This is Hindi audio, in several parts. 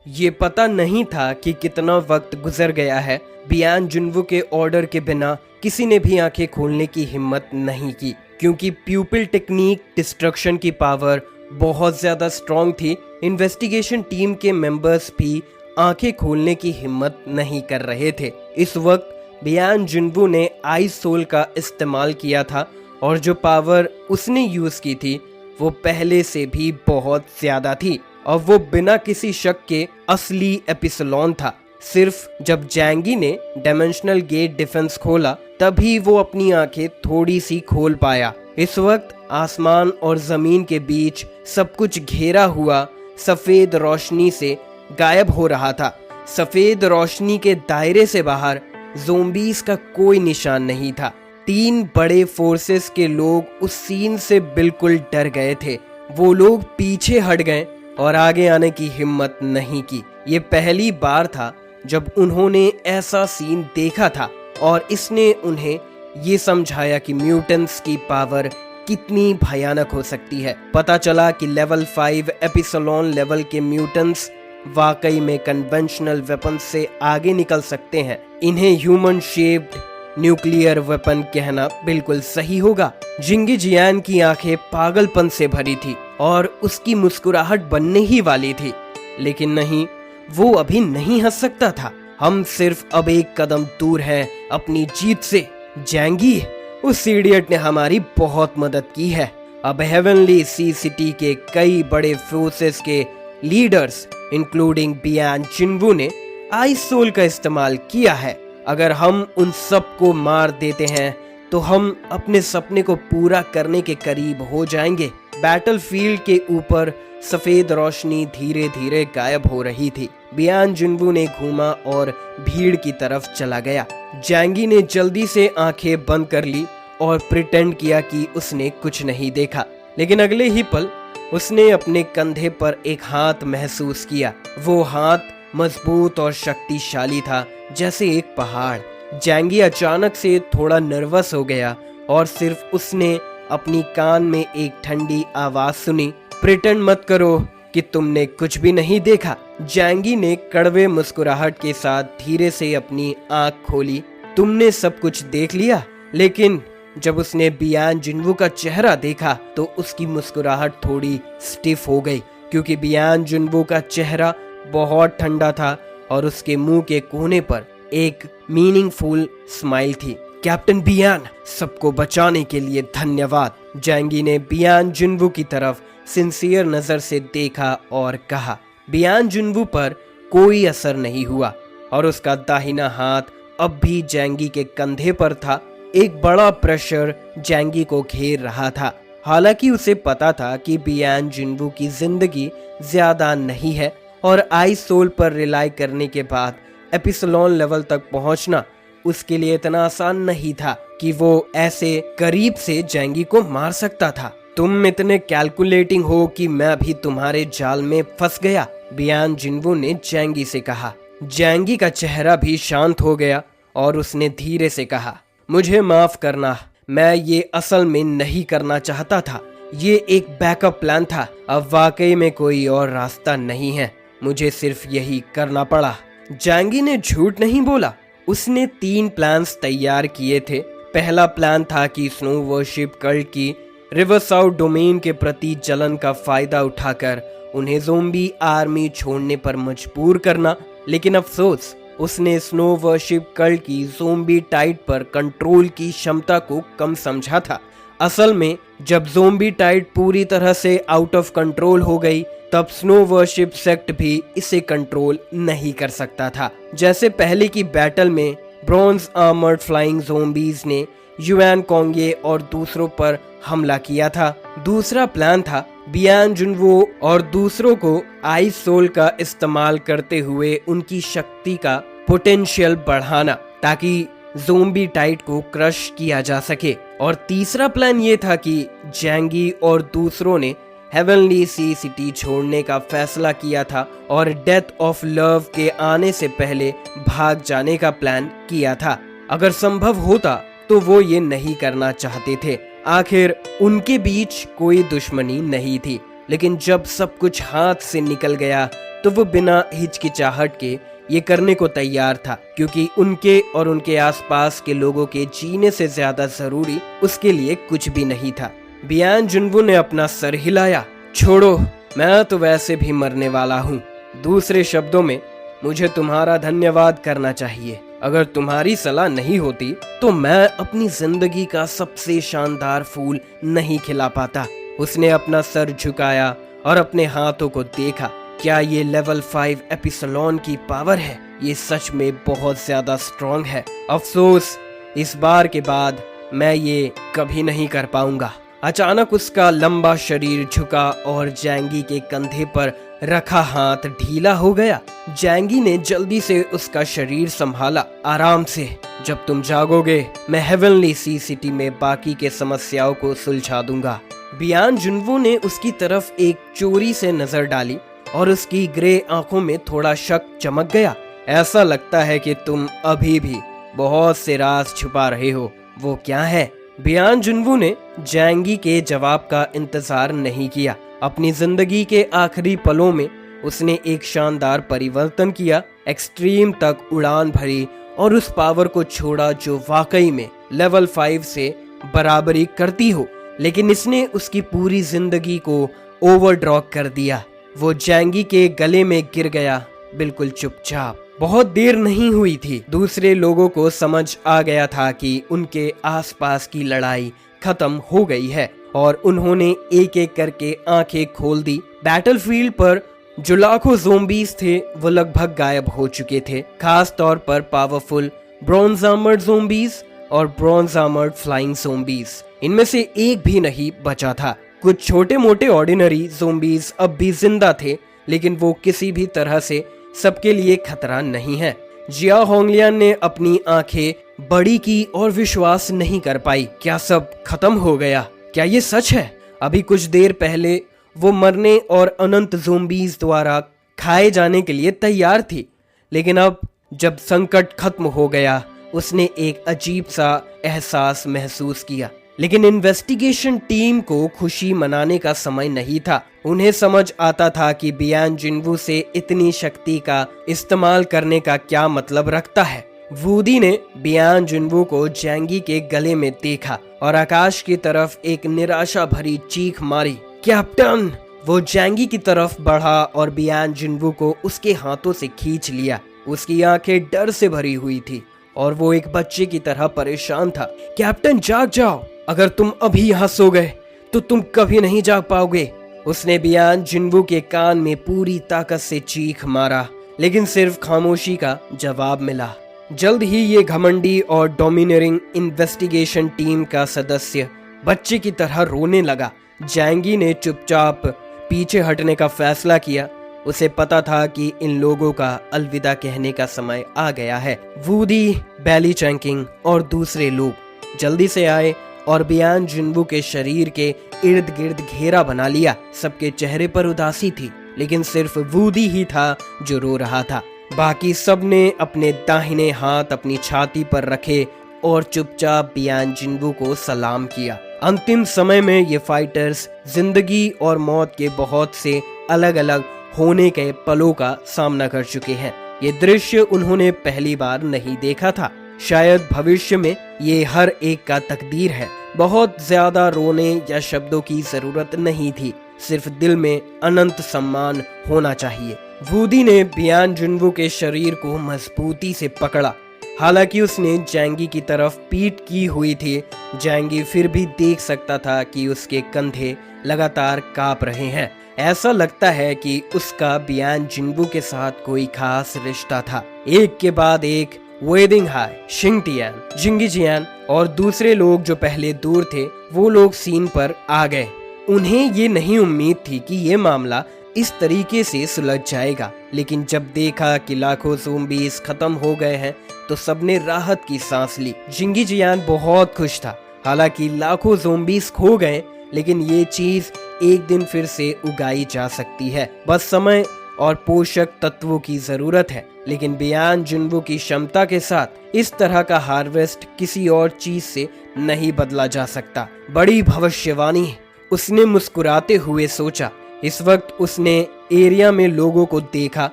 ये पता नहीं था कि कितना वक्त गुजर गया है। बियान जुनवू के ऑर्डर के बिना किसी ने भी आंखें खोलने की हिम्मत नहीं की, क्योंकि प्यूपिल टेक्निक डिस्ट्रक्शन की पावर बहुत ज्यादा स्ट्रांग थी। इन्वेस्टिगेशन टीम के मेंबर्स भी आंखें खोलने की हिम्मत नहीं कर रहे थे। इस वक्त बियान जुनवू ने आइस सोल का इस्तेमाल किया था और जो पावर उसने यूज की थी वो पहले से भी बहुत ज्यादा थी और वो बिना किसी शक के असली एपिसलोन था। सिर्फ जब जैंगी ने डायमेंशनल गेट डिफेंस खोला तभी वो अपनी आंखें थोड़ी सी खोल पाया। इस वक्त आसमान और जमीन के बीच सब कुछ घेरा हुआ सफेद रोशनी से गायब हो रहा था। सफेद रोशनी के दायरे से बाहर ज़ोंबीज का कोई निशान नहीं था। 3 बड़े फोर्सेस के लोग उस सीन से बिल्कुल डर गए थे। वो लोग पीछे हट गए और आगे आने की हिम्मत नहीं की। ये पहली बार था जब उन्होंने ऐसा सीन देखा था और इसने उन्हें ये समझाया कि म्यूटेंट्स की पावर कितनी भयानक हो सकती है। पता चला कि लेवल 5 एपिसलोन लेवल के म्यूटेंट्स वाकई में कन्वेंशनल वेपन से आगे निकल सकते हैं। इन्हें ह्यूमन शेप्ड न्यूक्लियर वेपन कहना बिल्कुल सही होगा। जिंगी जियान की आंखें पागलपन से भरी थी और उसकी मुस्कुराहट बनने ही वाली थी, लेकिन नहीं, वो अभी नहीं हंस सकता था। हम सिर्फ अब एक कदम दूर हैं अपनी जीत से। जैंगी, उस इडियट ने हमारी बहुत मदद की है। अब हेवनली सी सिटी के कई बड़े फोर्सेस के लीडर्स इंक्लूडिंग बियान जुनवू ने आइस सोल का इस्तेमाल किया है। अगर हम उन सब को मार देते हैं तो हम अपने सपने को पूरा करने के करीब हो जाएंगे। बैटलफील्ड के ऊपर सफेद रोशनी धीरे धीरे गायब हो रही थी। बियान जुनवू ने घूमा और भीड़ की तरफ चला गया। जैंगी ने जल्दी से आंखें बंद कर ली और प्रिटेंड किया कि उसने कुछ नहीं देखा, लेकिन अगले ही पल उसने अपने कंधे पर एक हाथ महसूस किया। वो हाथ मजबूत और शक्तिशाली था, जैसे एक पहाड़। जैंगी अचानक से थोड़ा नर्वस हो गया और सिर्फ उसने अपनी कान में एक ठंडी आवाज सुनी, प्रिटेंड मत करो कि तुमने कुछ भी नहीं देखा। जैंगी ने कड़वे मुस्कुराहट के साथ धीरे से अपनी आंख खोली। तुमने सब कुछ देख लिया? लेकिन जब उसने बियान जुनवू का चेहरा देखा तो उसकी मुस्कुराहट थोड़ी स्टिफ हो गई, क्योंकि बियान जुनवू का चेहरा बहुत ठंडा था और उसके मुंह के कोने पर एक मीनिंगफुल स्माइल थी। कैप्टन बियान, सबको बचाने के लिए धन्यवाद। जैंगी ने बियान जुनवू की तरफ सिंसियर नजर से देखा और कहा। बियान जुनवू पर कोई असर नहीं हुआ और उसका दाहिना हाथ अब भी जैंगी के कंधे पर था। एक बड़ा प्रेशर जैंगी को घेर रहा था। हालांकि उसे पता था कि बियान जुनवू की जिंदगी ज्यादा नहीं है और आइस सोल पर रिलाई करने के बाद एपिसलोन लेवल तक पहुंचना उसके लिए इतना आसान नहीं था कि वो ऐसे करीब से जैंगी को मार सकता था। तुम इतने कैलकुलेटिंग हो कि मैं भी तुम्हारे जाल में फंस गया, बियान जुनवू ने जैंगी से कहा। जैंगी का चेहरा भी शांत हो गया और उसने धीरे से कहा, मुझे माफ करना, मैं ये असल में नहीं करना चाहता था। ये एक बैकअप प्लान था। अब वाकई में कोई और रास्ता नहीं है, मुझे सिर्फ यही करना पड़ा। जैंगी ने झूठ नहीं बोला। उसने 3 प्लान्स तैयार किए थे। पहला प्लान था कि स्नो वर्शिप कल्ट की रिवर साउथ डोमेन के प्रति जलन का फायदा उठाकर उन्हें ज़ोंबी आर्मी छोड़ने पर मजबूर करना, लेकिन अफसोस उसने स्नो वर्शिप कल्ट की ज़ोंबी टाइड पर कंट्रोल की क्षमता को कम समझा था। असल में जब ज़ोंबी टाइड पूरी तरह से आउट ऑफ कंट्रोल हो गई तब स्नो वर्शिप सेक्ट भी इसे कंट्रोल नहीं कर सकता था। जैसे पहले की बैटल में ब्रॉन्ज आर्मर्ड फ्लाइंग ज़ोंबीज ने युआन कोंगे और दूसरों पर हमला किया था। दूसरा प्लान था बियान जुनवू और दूसरों को आइस सोल का इस्तेमाल करते हुए उनकी शक्ति का पोटेंशियल बढ़ाना, ताकि ज़ोंबी टाइड को क्रश किया जा सके। और तीसरा प्लान ये था कि जैंगी और दूसरों ने हेवनली सी सिटी छोड़ने का फैसला किया था और डेथ ऑफ लव के आने से पहले भाग जाने का प्लान किया था। अगर संभव होता तो वो ये नहीं करना चाहते थे। आखिर उनके बीच कोई दुश्मनी नहीं थी, लेकिन जब सब कुछ हाथ से निकल गया तो वो बिना हिचकिचाहट के ये करने को तैयार था, क्योंकि उनके और उनके आसपास के लोगों के जीने से ज्यादा जरूरी उसके लिए कुछ भी नहीं था। बियान जुनवू ने अपना सर हिलाया। छोड़ो, मैं तो वैसे भी मरने वाला हूँ। दूसरे शब्दों में, मुझे तुम्हारा धन्यवाद करना चाहिए। अगर तुम्हारी सलाह नहीं होती तो मैं अपनी जिंदगी का सबसे शानदार फूल नहीं खिला पाता। उसने अपना सर झुकाया और अपने हाथों को देखा। क्या ये लेवल 5 एपिसलोन की पावर है? ये सच में बहुत ज्यादा स्ट्रॉन्ग है। अफसोस, इस बार के बाद मैं ये कभी नहीं कर पाऊंगा। अचानक उसका लंबा शरीर झुका और जैंगी के कंधे पर रखा हाथ ढीला हो गया। जैंगी ने जल्दी से उसका शरीर संभाला। आराम से, जब तुम जागोगे मैं हेवनली सी सिटी में बाकी के समस्याओं को सुलझा दूंगा। बियान जुनवू ने उसकी तरफ एक चोरी से नजर डाली और उसकी ग्रे आंखों में थोड़ा शक चमक गया। ऐसा लगता है कि तुम अभी भी बहुत से राज छुपा रहे हो। वो क्या है? बियान जुनवू ने जैंगी के जवाब का इंतजार नहीं किया। अपनी जिंदगी के आखिरी पलों में उसने एक शानदार परिवर्तन किया। एक्सट्रीम तक उड़ान भरी और उस पावर को छोड़ा जो वाकई में लेवल 5 से बराबरी करती हो, लेकिन इसने उसकी पूरी जिंदगी को ओवरड्रॉ कर दिया। वो जैंगी के गले में गिर गया, बिल्कुल चुपचाप। बहुत देर नहीं हुई थी, दूसरे लोगों को समझ आ गया था कि उनके आसपास की लड़ाई खत्म हो गई है और उन्होंने एक एक करके आंखें खोल दी। बैटलफील्ड पर जो लाखों ज़ोंबीज थे वो लगभग गायब हो चुके थे, खास तौर पर पावरफुल ब्रॉन्ज आर्मर्ड ज़ोंबीज और ब्रॉन्ज आर्मर्ड फ्लाइंग ज़ोंबीज। इनमें से एक भी नहीं बचा था। कुछ छोटे मोटे ऑर्डिनरी ज़ोंबीज अब भी जिंदा थे, लेकिन वो किसी भी तरह से सबके लिए खतरा नहीं है। जिया होंगलियान ने अपनी आंखें बड़ी की और विश्वास नहीं कर पाई। क्या सब खत्म हो गया? क्या ये सच है? अभी कुछ देर पहले वो मरने और अनंत ज़ोंबीज द्वारा खाए जाने के लिए तैयार थी, लेकिन अब जब संकट खत्म हो गया उसने एक अजीब सा एहसास महसूस किया। लेकिन इन्वेस्टिगेशन टीम को खुशी मनाने का समय नहीं था। उन्हें समझ आता था कि बियान जुनवू से इतनी शक्ति का इस्तेमाल करने का क्या मतलब रखता है। वूडी ने बियान जुनवू को जैंगी के गले में देखा और आकाश की तरफ एक निराशा भरी चीख मारी। कैप्टन! वो जैंगी की तरफ बढ़ा और बियान जुनवू को उसके हाथों से खींच लिया। उसकी आंखें डर से भरी हुई थी और वो एक बच्चे की तरह परेशान था। कैप्टन, जाग जाओ! अगर तुम अभी यहाँ सो गए तो तुम कभी नहीं जाग पाओगे। उसने बियान जुनवू के कान में पूरी ताकत से चीख मारा, लेकिन सिर्फ खामोशी का जवाब मिला। जल्द ही ये घमंडी और डोमिनेटिंग इन्वेस्टिगेशन टीम का सदस्य बच्चे की तरह रोने लगा। जैंगी ने चुपचाप पीछे हटने का फैसला किया। उसे पता था कि इन लोगों का अलविदा कहने का समय आ गया है। वूडी, बैली चैंकिंग और दूसरे लोग जल्दी से आए और बियान जुनवू के शरीर के इर्द गिर्द घेरा बना लिया। सबके चेहरे पर उदासी थी, लेकिन सिर्फ वूडी ही था जो रो रहा था। बाकी सब ने अपने दाहिने हाथ अपनी छाती पर रखे और चुपचाप बियान जुनवू को सलाम किया। अंतिम समय में ये फाइटर्स जिंदगी और मौत के बहुत से अलग अलग होने के पलों का सामना कर चुके हैं। ये दृश्य उन्होंने पहली बार नहीं देखा था। शायद भविष्य में ये हर एक का तकदीर है। बहुत ज्यादा रोने या शब्दों की जरूरत नहीं थी, सिर्फ दिल में अनंत सम्मान होना चाहिए। वूडी ने बियान जुनवू के शरीर को मजबूती से पकड़ा। हालांकि उसने जैंगी की तरफ पीठ की हुई थी, जैंगी फिर भी देख सकता था कि उसके कंधे लगातार कांप रहे हैं। ऐसा लगता है कि उसका बियान जुनवू के साथ कोई खास रिश्ता था। एक के बाद एक वेदिंग हाई, शिंगटियान, जिंगीजियान और दूसरे लोग जो पहले दूर थे वो लोग सीन पर आ गए। उन्हें ये नहीं उम्मीद थी कि ये मामला इस तरीके से सुलझ जाएगा, लेकिन जब देखा कि लाखों ज़ोंबीज खत्म हो गए हैं तो सबने राहत की सांस ली। जिंगीजियान बहुत खुश था। हालांकि लाखों ज़ोंबीज खो गए, लेकिन ये चीज एक दिन फिर से उगाई जा सकती है। बस समय और पोषक तत्वों की जरूरत है। लेकिन बियान जुनवू की क्षमता के साथ इस तरह का हार्वेस्ट किसी और चीज से नहीं बदला जा सकता। बड़ी भविष्यवाणी, उसने मुस्कुराते हुए सोचा। इस वक्त उसने एरिया में लोगों को देखा,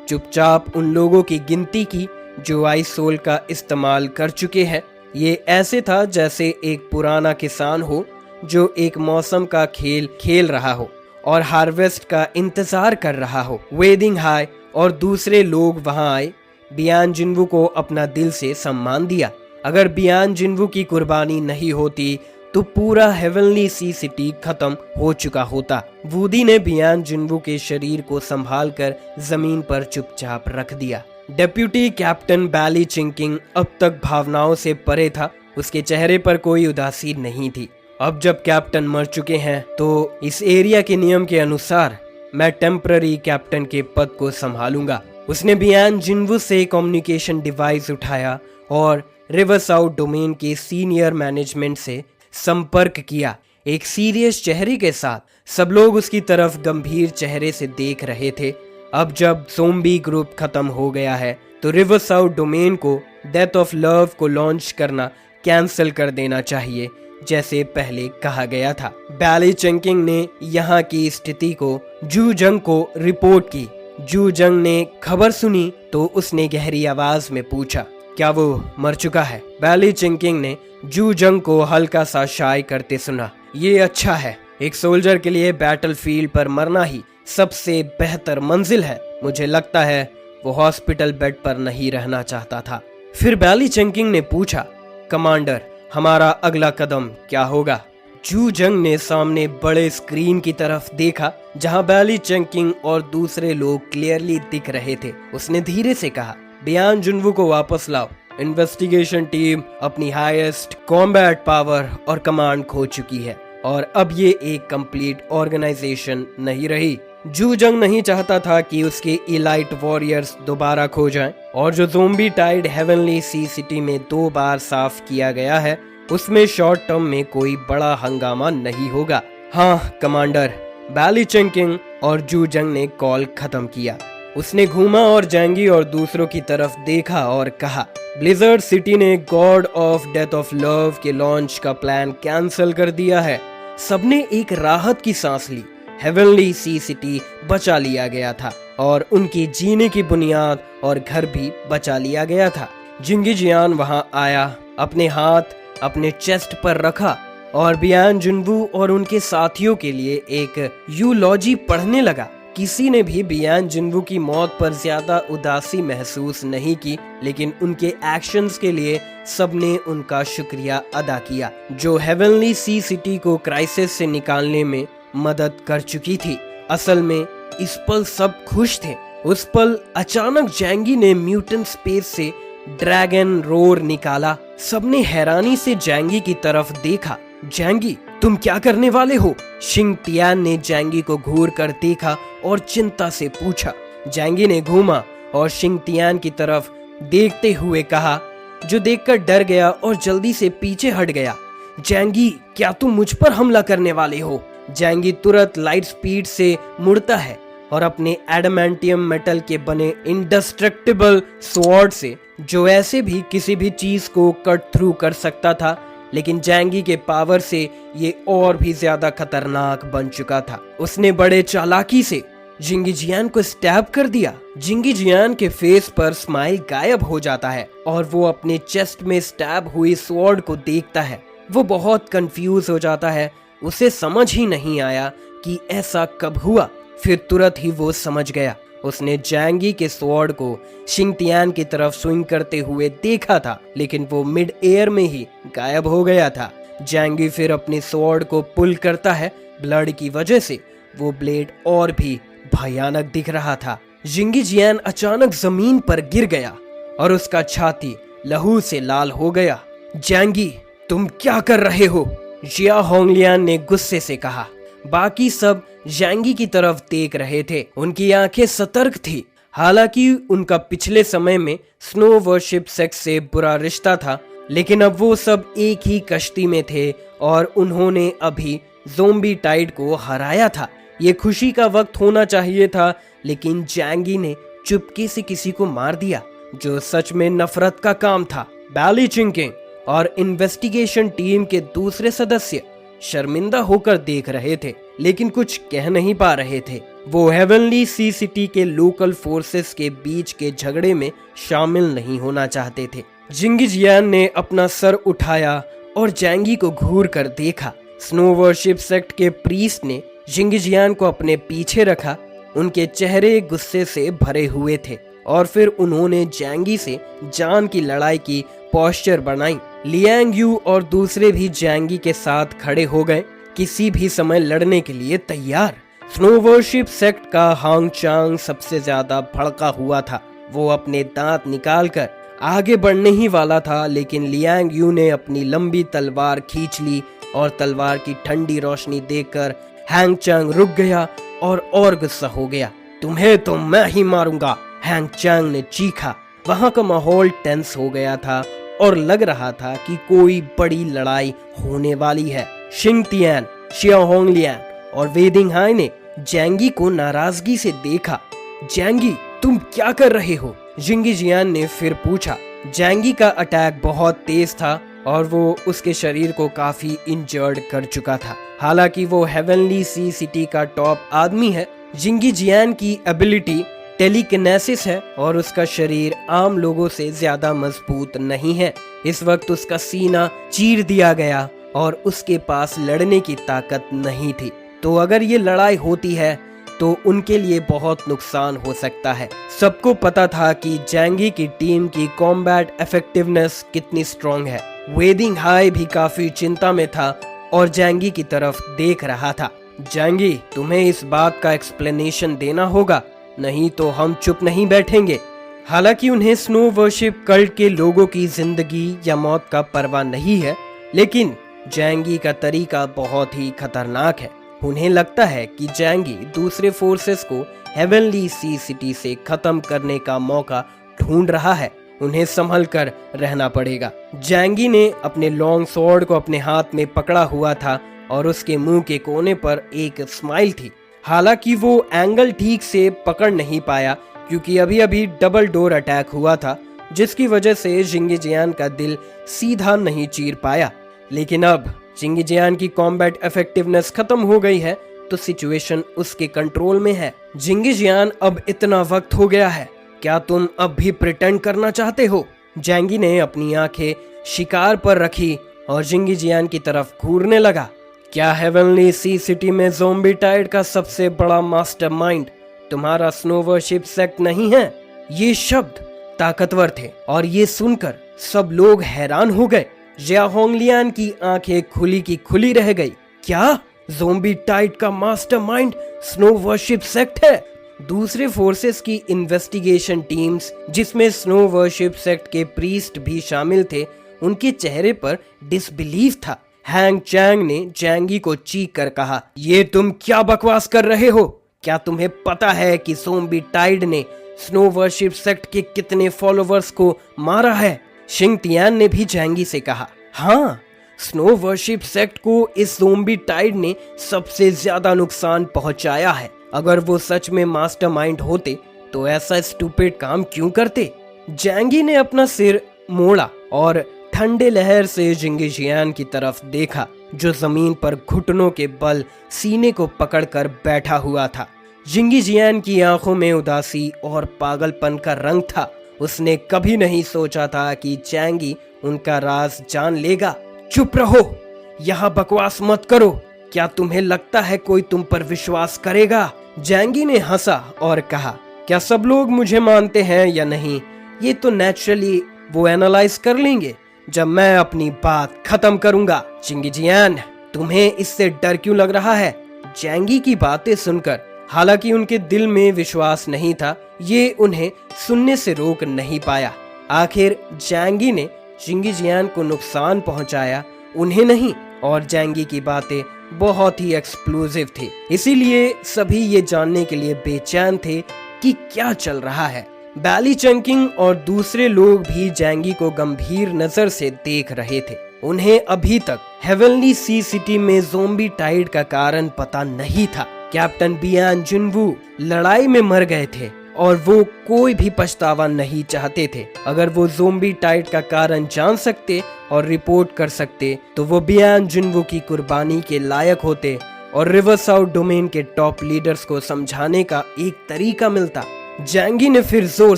चुपचाप उन लोगों की गिनती की जो आइस सोल का इस्तेमाल कर चुके हैं। ये ऐसे था जैसे एक पुराना किसान हो जो एक मौसम का खेल खेल रहा हो और हार्वेस्ट का इंतजार कर रहा हो। वेदिंग हाई और दूसरे लोग वहां आए, बियान जिन्वू को अपना दिल से सम्मान दिया। अगर बियान जिन्वू की कुर्बानी नहीं होती तो पूरा हेवनली सी सिटी खत्म हो चुका होता। वूडी ने बियान जिन्वू के शरीर को संभाल कर जमीन पर चुपचाप रख दिया। डेप्यूटी कैप्टन बैली चिंकिंग अब तक भावनाओं से परे था। उसके चेहरे पर कोई उदासी नहीं थी। अब जब कैप्टन मर चुके हैं तो इस एरिया के नियम के अनुसार मैं टेम्पररी कैप्टन के पद को संभालूंगा। उसने बियान जिन्वू से कम्युनिकेशन डिवाइस उठाया और रिवर साउथ डोमेन के सीनियर मैनेजमेंट से संपर्क किया। एक सीरियस चेहरे के साथ सब लोग उसकी तरफ गंभीर चेहरे से देख रहे थे। अब जब ज़ोंबी ग्रुप खत्म हो गया है तो रिवर साउथ डोमेन को डेथ ऑफ लव को लॉन्च करना कैंसिल कर देना चाहिए, जैसे पहले कहा गया था। बैली चिंकिंग ने यहाँ की स्थिति को जू जंग को रिपोर्ट की। जू जंग ने खबर सुनी तो उसने गहरी आवाज में पूछा, क्या वो मर चुका है? बैली चिंकिंग ने जू जंग को हल्का सा शाय करते सुना। ये अच्छा है, एक सोल्जर के लिए बैटलफील्ड पर मरना ही सबसे बेहतर मंजिल है। मुझे लगता है वो हॉस्पिटल बेड पर नहीं रहना चाहता था। फिर बैली चिंकिंग ने पूछा, कमांडर हमारा अगला कदम क्या होगा? जू जंग ने सामने बड़े स्क्रीन की तरफ देखा जहां बैली चिंकिंग और दूसरे लोग क्लियरली दिख रहे थे। उसने धीरे से कहा, बियान जिन्वू को वापस लाओ। इन्वेस्टिगेशन टीम अपनी हाईएस्ट कॉम्बैट पावर और कमांड खो चुकी है और अब ये एक कंप्लीट ऑर्गेनाइजेशन नहीं रही। जू जंग नहीं चाहता था कि उसके इलाइट वॉरियर्स दोबारा खो जाएं और जो ज़ोंबी टाइड हेवनली सी सिटी में 2 बार साफ किया गया है उसमें शॉर्ट टर्म में कोई बड़ा हंगामा नहीं होगा। हाँ कमांडर। बैली चिंकिंग और जू जंग ने कॉल खत्म किया। उसने घूमा और जैंगी और दूसरों की तरफ देखा और कहा, ब्लिजर्ड सिटी ने God of death of love के लॉन्च का प्लान कैंसिल कर दिया है। सबने एक राहत की सांस ली। हेवनली सी सिटी बचा लिया गया था और उनकी जीने की बुनियाद और घर भी बचा लिया गया था। जिंगी जियान वहां आया, अपने हाथ अपने चेस्ट पर रखा और बियान जिन्वू और उनके साथियों के लिए एक यूलॉजी पढ़ने लगा। किसी ने भी बियान जिन्वू की मौत पर ज्यादा उदासी महसूस नहीं की, लेकिन उनके एक्शंस के लिए सबने उनका शुक्रिया अदा किया जो हेवनली सी सिटी को क्राइसिस से निकालने में मदद कर चुकी थी। असल में इस पल सब खुश थे। उस पल अचानक जैंगी ने म्यूटेंट स्पेस से ड्रैगन रोर निकाला। सबने हैरानी से जैंगी की तरफ देखा। जैंगी तुम क्या करने वाले हो? शिंग टियान ने जैंगी को घूर कर देखा और चिंता से पूछा। जैंगी ने घूमा और शिंग टियान की तरफ देखते हुए कहा, जो देखकर डर गया और जल्दी से पीछे हट गया। जैंगी क्या तुम मुझ पर हमला करने वाले हो? जैंगी तुरंत लाइट स्पीड से मुड़ता है और अपने एडमेंटियम मेटल के बने इंडेस्ट्रक्टिबल स्वॉर्ड से, जो ऐसे भी किसी भी चीज को कट थ्रू कर सकता था, लेकिन जैंगी के पावर से ये और भी ज्यादा खतरनाक बन चुका था। उसने बड़े चालाकी से जिंगी जियान को स्टैब कर दिया। जिंगी जियान के फेस पर स्माइल गायब हो जाता है और वो अपने चेस्ट में स्टैब हुई स्वॉर्ड को देखता है। वो बहुत कंफ्यूज हो जाता है। उसे समझ ही नहीं आया कि ऐसा कब हुआ। फिर तुरंत ही वो समझ गया। उसने जैंगी के स्वॉर्ड को शिंग टियान की तरफ स्विंग करते हुए देखा था, लेकिन वो मिड एयर में ही गायब हो गया था। जैंगी फिर अपने स्वॉर्ड को पुल करता है। ब्लड की वजह से वो ब्लेड और भी भयानक दिख रहा था। जिंगी जियान अचानक जमीन पर गिर गया और उसका छाती लहू से लाल हो गया। जैंगी तुम क्या कर रहे हो? जिया होंगलियान ने गुस्से से कहा। बाकी सब जैंगी की तरफ देख रहे थे। उनकी आंखें सतर्क थी। हालांकि उनका पिछले समय में स्नो वर्शिप सेक्स से बुरा रिश्ता था, लेकिन अब वो सब एक ही कश्ती में थे और उन्होंने अभी ज़ोंबी टाइड को हराया था। ये खुशी का वक्त होना चाहिए था, लेकिन जैंगी ने चुपके से किसी को मार दिया, जो सच में नफरत का काम था। बैली चिंकिंग और इन्वेस्टिगेशन टीम के दूसरे सदस्य शर्मिंदा होकर देख रहे थे, लेकिन कुछ कह नहीं पा रहे थे। वो हेवनली सी सिटी के लोकल फोर्सेस के बीच के झगड़े में शामिल नहीं होना चाहते थे। जिंगिजियान ने अपना सर उठाया और जैंगी को घूर कर देखा। स्नो वर्शिप सेक्ट के प्रीस्ट ने जिंगिजियान को अपने पीछे रखा। उनके चेहरे गुस्से से भरे हुए थे और फिर उन्होंने जैंगी से जान की लड़ाई की पोस्चर बनाई। लियांग यू और दूसरे भी जैंगी के साथ खड़े हो गए, किसी भी समय लड़ने के लिए तैयार। स्नो वर्शिप सेक्ट का हांग चांग सबसे ज्यादा भड़का हुआ था। वो अपने दांत निकालकर आगे बढ़ने ही वाला था, लेकिन लियांग यू ने अपनी लंबी तलवार खींच ली और तलवार की ठंडी रोशनी देखकर हैंग चांग रुक गया और गुस्सा हो गया। तुम्हें तो मैं ही मारूंगा, हैंग चांग ने चीखा। वहां का माहौल टेंस हो गया था और लग रहा था कि कोई बड़ी लड़ाई होने वाली है। शिंग तियान, शिया होंगलियान और वेदिंग हाई ने जैंगी को नाराजगी से देखा। जैंगी, तुम क्या कर रहे हो? जिंगिजियान ने फिर पूछा। जैंगी का अटैक बहुत तेज था और वो उसके शरीर को काफी इंजर्ड कर चुका था। हालांकि वो हेवनली सी सिटी का टॉप आदमी है, जिंगिजियान की एबिलिटी टेलीकिनेसिस है और उसका शरीर आम लोगों से ज्यादा मजबूत नहीं है। इस वक्त उसका सीना चीर दिया गया और उसके पास लड़ने की ताकत नहीं थी। तो अगर ये लड़ाई होती है तो उनके लिए बहुत नुकसान हो सकता है। सबको पता था कि जैंगी की टीम की कॉम्बैट इफेक्टिवनेस कितनी स्ट्रॉन्ग है। वेदिंग हाई भी काफी चिंता में था और जैंगी की तरफ देख रहा था। जैंगी, तुम्हें इस बात का एक्सप्लेनेशन देना होगा, नहीं तो हम चुप नहीं बैठेंगे। हालांकि उन्हें स्नो वर्शिप कल्ट के लोगों की जिंदगी या मौत का परवाह नहीं है, लेकिन जैंगी का तरीका बहुत ही खतरनाक है। उन्हें लगता है कि जैंगी दूसरे फोर्सेस को हेवनली सी सिटी से खत्म करने का मौका ढूंढ रहा है। उन्हें संभल कर रहना पड़ेगा। जैंगी ने अपने लॉन्ग स्वॉर्ड को अपने हाथ में पकड़ा हुआ था और उसके मुंह के कोने पर एक स्माइल थी। हालांकि वो एंगल ठीक से पकड़ नहीं पाया क्योंकि अभी अभी डबल डोर अटैक हुआ था, जिसकी वजह से जिंगिजियान का दिल सीधा नहीं चीर पाया। लेकिन अब जिंगिजियान की कॉम्बैट इफेक्टिवनेस खत्म हो गई है तो सिचुएशन उसके कंट्रोल में है। जिंगिजियान, अब इतना वक्त हो गया है, क्या तुम अब भी प्रिटेंड करना चाहते हो? जैंगी ने अपनी आंखें शिकार पर रखी और जिंगिजियान की तरफ घूरने लगा। क्या हेवनली सी सिटी में ज़ोंबी टाइड का सबसे बड़ा मास्टरमाइंड तुम्हारा स्नो वर्शिप सेक्ट नहीं है? ये शब्द ताकतवर थे और ये सुनकर सब लोग हैरान हो गए। जिया होंगलियान की आंखें खुली की खुली रह गई। क्या ज़ोंबी टाइड का मास्टरमाइंड स्नो वर्शिप सेक्ट है? दूसरे फोर्सेस की इन्वेस्टिगेशन टीम्स, जिसमें स्नो वर्शिप सेक्ट के प्रीस्ट भी शामिल थे, उनके चेहरे पर डिसबिलीफ था। हैंग चांग ने जैंगी को चीख कर कहा, ये तुम क्या बकवास कर रहे हो? क्या तुम्हें पता है कि ज़ोंबी टाइड ने स्नो वर्शिप सेक्ट के कितने फॉलोवर्स को मारा है? शिंग तियान ने भी जैंगी से कहा, हाँ, स्नो वर्शिप सेक्ट को इस ज़ोंबी टाइड ने सबसे ज्यादा नुकसान पहुंचाया है। अगर वो सच में मास्टरमाइंड होते तो ऐसा स्टूपिड काम क्यों करते? जैंगी ने अपना सिर मोड़ा और ठंडे लहर से जिंगिजियान की तरफ देखा, जो जमीन पर घुटनों के बल सीने को पकड़कर बैठा हुआ था। जिंगिजियान की आंखों में उदासी और पागलपन का रंग था। उसने कभी नहीं सोचा था कि जैंगी उनका राज जान लेगा। चुप रहो, यहाँ बकवास मत करो। क्या तुम्हें लगता है कोई तुम पर विश्वास करेगा? जैंगी ने हंसा और कहा, क्या सब लोग मुझे मानते हैं या नहीं, ये तो नेचुरली वो एनालाइज कर लेंगे जब मैं अपनी बात खत्म करूंगा। जिंगिजियान, तुम्हें इससे डर क्यों लग रहा है? जैंगी की बातें सुनकर हालांकि उनके दिल में विश्वास नहीं था, ये उन्हें सुनने से रोक नहीं पाया। आखिर जैंगी ने जिंगिजियान को नुकसान पहुंचाया, उन्हें नहीं, और जैंगी की बातें बहुत ही एक्सप्लोसिव थी। इसीलिए सभी ये जानने के लिए बेचैन थे कि क्या चल रहा है। बैली चंकिंग और दूसरे लोग भी जैंगी को गंभीर नजर से देख रहे थे। उन्हें अभी तक हेवनली सी सिटी में ज़ोंबी टाइड का कारण पता नहीं था। कैप्टन बियान जुनवू लड़ाई में मर गए थे और वो कोई भी पछतावा नहीं चाहते थे। अगर वो ज़ोंबी टाइड का कारण जान सकते और रिपोर्ट कर सकते तो वो बियान जुनवो की कुर्बानी के लायक होते और रिवर साउथ डोमेन के टॉप लीडर्स को समझाने का एक तरीका मिलता। जैंगी ने फिर जोर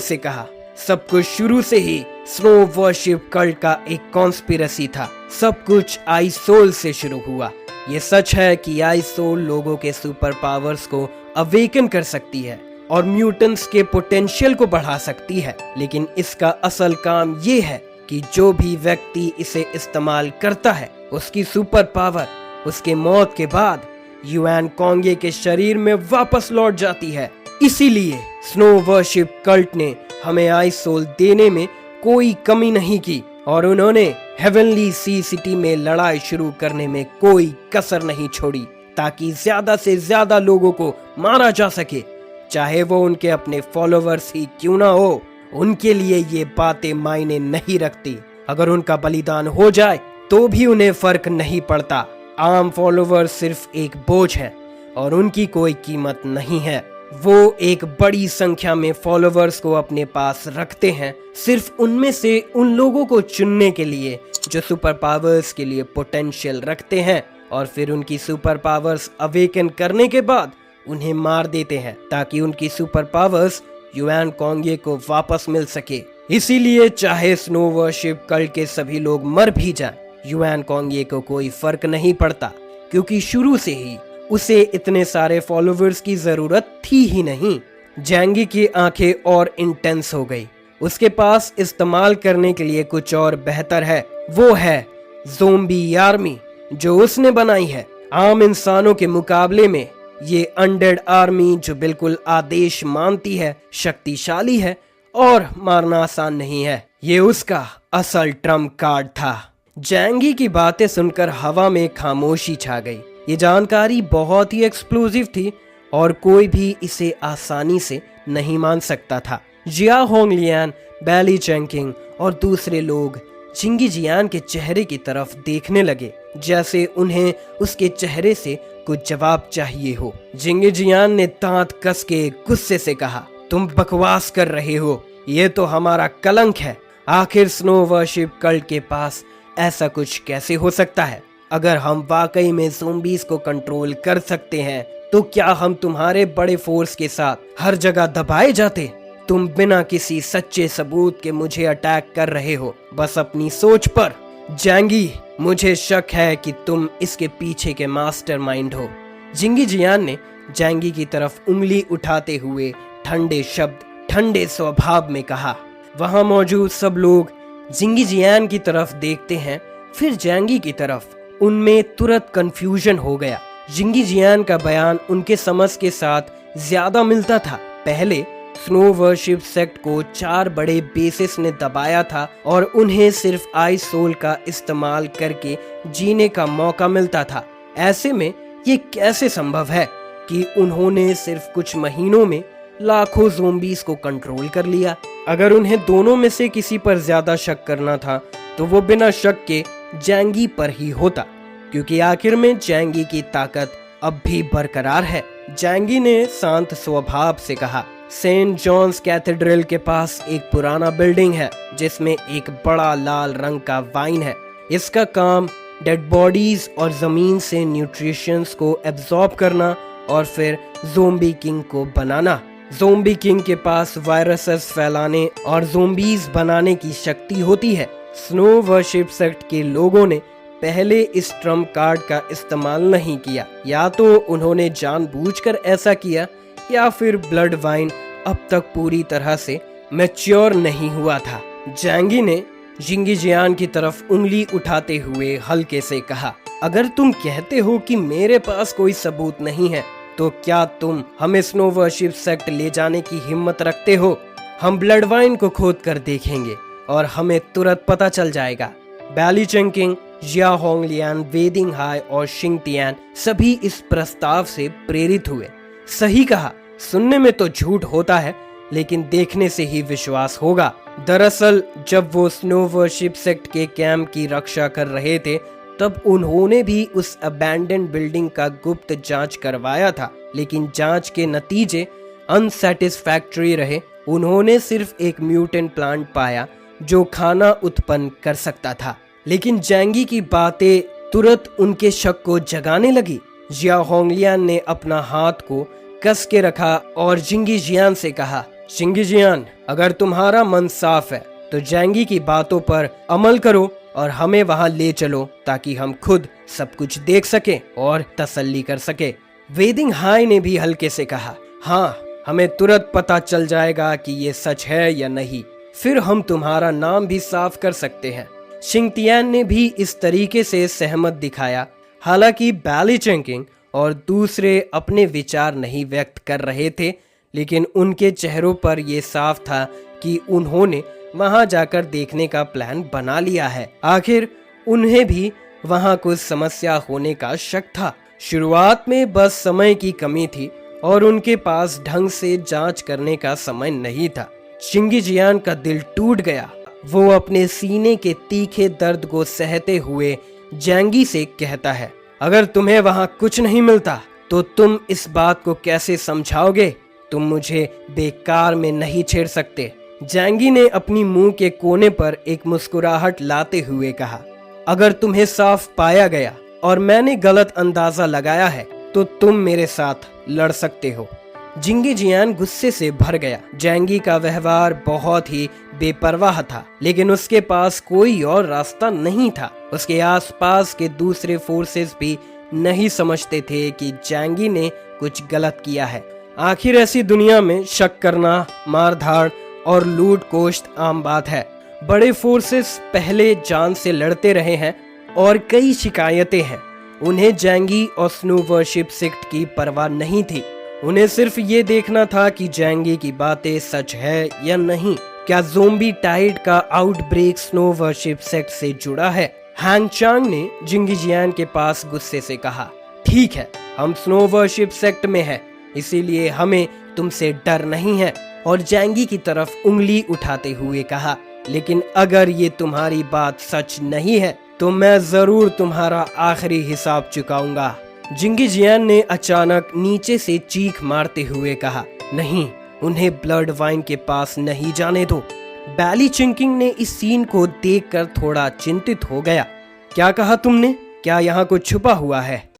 से कहा, सब कुछ शुरू से ही स्नो वर्शिप कल्ट का एक कॉन्स्पिरेसी था। सब कुछ आई सोल से शुरू हुआ। ये सच है कि आई सोल लोगों के सुपर पावर्स को अवेकन कर सकती है और म्यूटेंट्स के पोटेंशियल को बढ़ा सकती है, लेकिन इसका असल काम ये है कि जो भी व्यक्ति इसे इस्तेमाल करता है उसकी सुपर पावर उसके मौत के बाद युआन कोंगे के शरीर में वापस लौट जाती है। इसीलिए स्नो वर्शिप कल्ट ने हमें आई सोल देने में कोई कमी नहीं की और उन्होंने हेवनली सी सिटी में लड़ाई शुरू करने में कोई कसर नहीं छोड़ी ताकि ज्यादा से ज्यादा लोगों को मारा जा सके, चाहे वो उनके अपने फॉलोवर्स ही क्यों ना हो। उनके लिए ये बातें मायने नहीं रखती। अगर उनका बलिदान हो जाए तो भी उन्हें फर्क नहीं पड़ता। आम फॉलोवर्स सिर्फ एक बोझ है और उनकी कोई कीमत नहीं है। वो एक बड़ी संख्या में फॉलोवर्स को अपने पास रखते हैं सिर्फ उनमें से उन लोगों को चुनने के लिए जो सुपर पावर्स के लिए पोटेंशियल रखते हैं और फिर उनकी सुपर पावर्स अवेकन करने के बाद उन्हें मार देते हैं ताकि उनकी सुपर पावर्स युआन कोंगे को वापस मिल सके। इसीलिए चाहे स्नो वर्शिप कल्ट के सभी लोग मर भी जाएं, युआन कोंगे को कोई फर्क नहीं पड़ता क्योंकि शुरू से ही उसे इतने सारे फॉलोवर्स की जरूरत थी ही नहीं। जैंगी की आंखें और इंटेंस हो गई। उसके पास इस्तेमाल करने के लिए कुछ और बेहतर है, वो है ज़ोंबी आर्मी जो उसने बनाई है। आम इंसानों के मुकाबले में ये अनडेड आर्मी जो बिल्कुल आदेश मानती है, शक्तिशाली है और मारना आसान नहीं है। ये उसका असल ट्रम्प कार्ड था। जैंगी की बातें सुनकर हवा में खामोशी छा गई। ये जानकारी बहुत ही एक्सप्लोसिव थी और कोई भी इसे आसानी से नहीं मान सकता था। जिया होंगलियान, बैली चेंकिंग और दूसरे लोग जिंगी जियान के चेहरे की तरफ देखने लगे जैसे उन्हें उसके चेहरे से कुछ जवाब चाहिए हो। जिंगी जियान ने दांत कस के गुस्से से कहा, तुम बकवास कर रहे हो, ये तो हमारा कलंक है। आखिर स्नो वर्शिप कल्ट के पास ऐसा कुछ कैसे हो सकता है? अगर हम वाकई में ज़ोंबीज को कंट्रोल कर सकते हैं तो क्या हम तुम्हारे बड़े फोर्स के साथ हर जगह दबाए जाते? तुम बिना किसी सच्चे सबूत के मुझे अटैक कर रहे हो, बस अपनी सोच पर। जैंगी, मुझे शक है कि तुम इसके पीछे के मास्टरमाइंड हो। जिंगी जियान ने जैंगी की तरफ उंगली उठाते हुए ठंडे शब्द, ठंडे स्वभाव में कहा। वहां मौजूद सब लोग जिंगी जियान की तरफ देखते हैं, फिर जैंगी की तरफ। उनमें तुरंत कंफ्यूजन हो गया। जिंगी जियान का बयान उनके समझ के साथ ज्यादा मिलता था। पहले स्नो वर्शिप सेक्ट को 4 बड़े बेसिस ने दबाया था और उन्हें सिर्फ आई सोल का इस्तेमाल करके जीने का मौका मिलता था। ऐसे में ये कैसे संभव है कि उन्होंने सिर्फ कुछ महीनों में लाखों ज़ोंबीज को कंट्रोल कर लिया? अगर उन्हें दोनों में से किसी पर ज्यादा शक करना था तो वो बिना शक के जैंगी पर ही होता, क्योंकि आखिर में जैंगी की ताकत अब भी बरकरार है। जैंगी ने शांत स्वभाव से कहा, सेंट जॉन्स कैथेड्रल के पास एक पुराना बिल्डिंग है जिसमें एक बड़ा लाल रंग का वाइन है। इसका काम डेड बॉडीज और जमीन से न्यूट्रिशंस को एब्जॉर्ब करना और फिर ज़ोंबी किंग को बनाना। ज़ोंबी किंग के पास वायरसेस फैलाने और ज़ोंबीज बनाने की शक्ति होती है। स्नो वर्शिप सेक्ट के लोगों ने पहले इस ट्रम्प कार्ड का इस्तेमाल नहीं किया, या तो उन्होंने जानबूझकर ऐसा किया या फिर ब्लड वाइन अब तक पूरी तरह से मैच्योर नहीं हुआ था। जैंगी ने जिंगी जियान की तरफ उंगली उठाते हुए हल्के से कहा, अगर तुम कहते हो कि मेरे पास कोई सबूत नहीं है तो क्या तुम हमें स्नो वर्शिप सेक्ट ले जाने की हिम्मत रखते हो? हम ब्लड वाइन को खोद कर देखेंगे और हमें तुरंत पता चल जाएगा। बैली चेंकिंग, जिया होंगलियान, वेदिंग हाई और शिंग तियान सभी इस प्रस्ताव से प्रेरित हुए। सही कहा, सुनने में तो झूठ होता है लेकिन देखने से ही विश्वास होगा। दरअसल जब वो स्नो वर्शिप सेक्ट के कैंप की रक्षा कर रहे थे तब उन्होंने भी उस अबैंडन बिल्डिंग का गुप्त जांच करवाया था, लेकिन जांच के नतीजे अनसेटिस्फैक्टरी रहे। उन्होंने सिर्फ एक म्यूटेंट प्लांट पाया जो खाना उत्पन्न कर सकता था, लेकिन जैंगी की बातें तुरंत उनके शक को जगाने लगी। जिया होंगलियान ने अपना हाथ को कस के रखा और जिंगी जियान से कहा, जिंगी जियान, अगर तुम्हारा मन साफ है तो जैंगी की बातों पर अमल करो और हमें वहां ले चलो ताकि हम खुद सब कुछ देख सके और तसल्ली कर सके। वेदिंग हाई ने भी हल्के से कहा, हाँ, हमें तुरंत पता चल जाएगा कि ये सच है या नहीं, फिर हम तुम्हारा नाम भी साफ कर सकते हैं। शिंगतियान ने भी इस तरीके से सहमत दिखाया। हालांकि बैली चेंकिंग और दूसरे अपने विचार नहीं व्यक्त कर रहे थे, लेकिन उनके चेहरों पर यह साफ था कि उन्होंने वहां जाकर देखने का प्लान बना लिया है। आखिर उन्हें भी वहां कुछ समस्या होने का शक था। शुरुआत में बस समय की कमी थी और उनके पास ढंग से जांच करने का समय नहीं था। जिंगी जियान का दिल टूट गया। वो अपने सीने के तीखे दर्द को सहते हुए जैंगी से कहता है, अगर तुम्हें वहां कुछ नहीं मिलता तो तुम इस बात को कैसे समझाओगे? तुम मुझे बेकार में नहीं छेड़ सकते। जैंगी ने अपनी मुंह के कोने पर एक मुस्कुराहट लाते हुए कहा, अगर तुम्हें साफ पाया गया और मैंने गलत अंदाजा लगाया है तो तुम मेरे साथ लड़ सकते हो। जिंगी जियान गुस्से से भर गया। जैंगी का व्यवहार बहुत ही बेपरवाह था, लेकिन उसके पास कोई और रास्ता नहीं था। उसके आसपास के दूसरे फोर्सेस भी नहीं समझते थे कि जैंगी ने कुछ गलत किया है। आखिर ऐसी दुनिया में शक करना, मारधाड़ और लूट कोष्ट आम बात है। बड़े फोर्सेस पहले जान से लड़ते रहे हैं और कई शिकायतें हैं। उन्हें जैंगी और स्नो वर्शिप सेक्ट की परवाह नहीं थी। उन्हें सिर्फ ये देखना था कि जैंगी की बातें सच है या नहीं। क्या ज़ोंबी टाइड का आउटब्रेक स्नो वर्शिप सेक्ट से जुड़ा है? हैंग चांग ने जिंगी जियान के पास गुस्से से कहा, ठीक है, हम स्नो वर्शिप सेक्ट में हैं, इसीलिए हमें तुमसे डर नहीं है। और जैंगी की तरफ उंगली उठाते हुए कहा, लेकिन अगर ये तुम्हारी बात सच नहीं है तो मैं जरूर तुम्हारा आखिरी हिसाब चुकाऊंगा। जिंगी जियान ने अचानक नीचे से चीख मारते हुए कहा, नहीं, उन्हें ब्लड वाइन के पास नहीं जाने दो। बैली चिंकिंग ने इस सीन को देखकर थोड़ा चिंतित हो गया। क्या कहा तुमने? क्या यहाँ कुछ छुपा हुआ है?